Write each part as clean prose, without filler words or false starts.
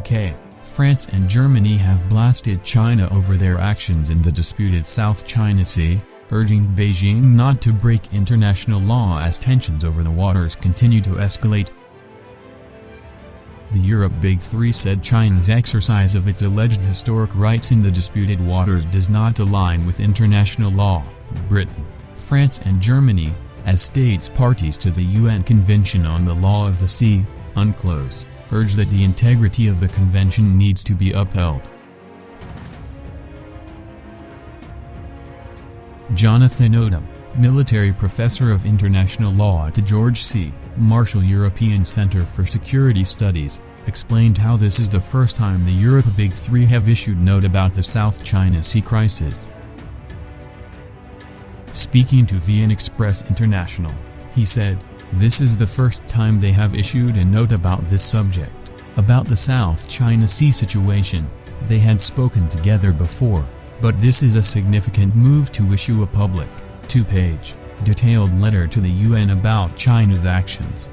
UK, France and Germany have blasted China over their actions in the disputed South China Sea, urging Beijing not to break international law as tensions over the waters continue to escalate. The Europe Big Three said China's exercise of its alleged historic rights in the disputed waters does not align with international law. Britain, France and Germany, as states parties to the UN Convention on the Law of the Sea, UNCLOS, urge that the integrity of the convention needs to be upheld. Jonathan Odom, military professor of international law at the George C. Marshall European Center for Security Studies, explained how this is the first time the Europe Big Three have issued note about the South China Sea crisis. Speaking to VN Express International, he said, "This is the first time they have issued a note about this subject, about the South China Sea situation. They had spoken together before, but this is a significant move to issue a public, two-page, detailed letter to the UN about China's actions."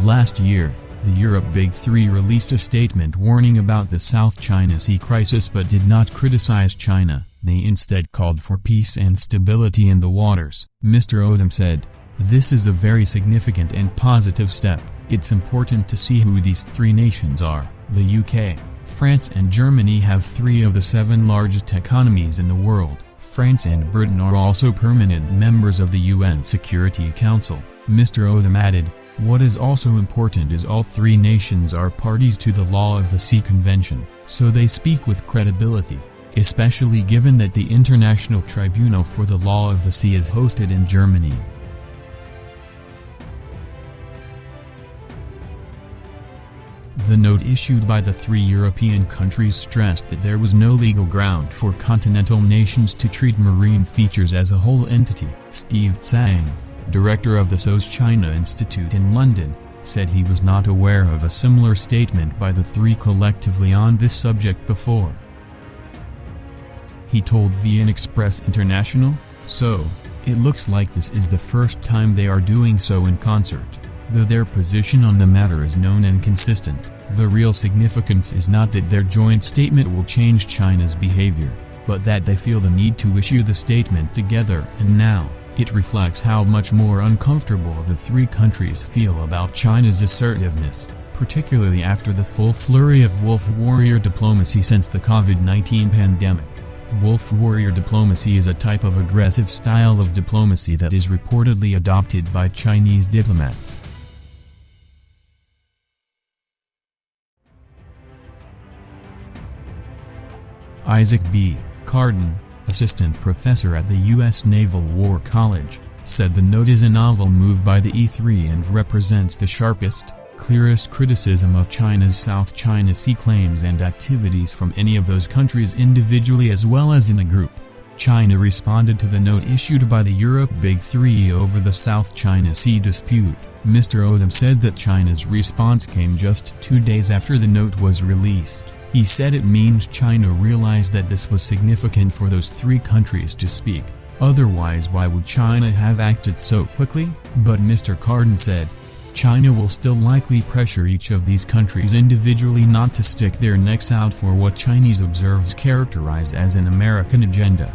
Last year, the Europe Big Three released a statement warning about the South China Sea crisis but did not criticize China. They instead called for peace and stability in the waters. Mr. Odom said, "This is a very significant and positive step. It's important to see who these three nations are. The UK, France and Germany have 3 of the 7 largest economies in the world. France and Britain are also permanent members of the UN Security Council." Mr. Odom added, "What is also important is all 3 nations are parties to the Law of the Sea Convention, so they speak with credibility, especially given that the International Tribunal for the Law of the Sea is hosted in Germany." The note issued by the 3 European countries stressed that there was no legal ground for continental nations to treat marine features as a whole entity. Steve Tsang, director of the SOS China Institute in London, said he was not aware of a similar statement by the 3 collectively on this subject before. He told VN Express International, "So, it looks like this is the first time they are doing so in concert. Though their position on the matter is known and consistent, the real significance is not that their joint statement will change China's behavior, but that they feel the need to issue the statement together and now. It reflects how much more uncomfortable the 3 countries feel about China's assertiveness, particularly after the full flurry of wolf warrior diplomacy since the COVID-19 pandemic." Wolf warrior diplomacy is a type of aggressive style of diplomacy that is reportedly adopted by Chinese diplomats. Isaac B. Carden, assistant professor at the U.S. Naval War College, said the note is a novel move by the E3 and represents the sharpest, clearest criticism of China's South China Sea claims and activities from any of those countries individually as well as in a group. China responded to the note issued by the Europe Big Three over the South China Sea dispute. Mr. Odom said that China's response came just 2 days after the note was released. He said it means China realized that this was significant for those 3 countries to speak. Otherwise, why would China have acted so quickly? But Mr. Carden said, China will still likely pressure each of these countries individually not to stick their necks out for what Chinese observers characterize as an American agenda.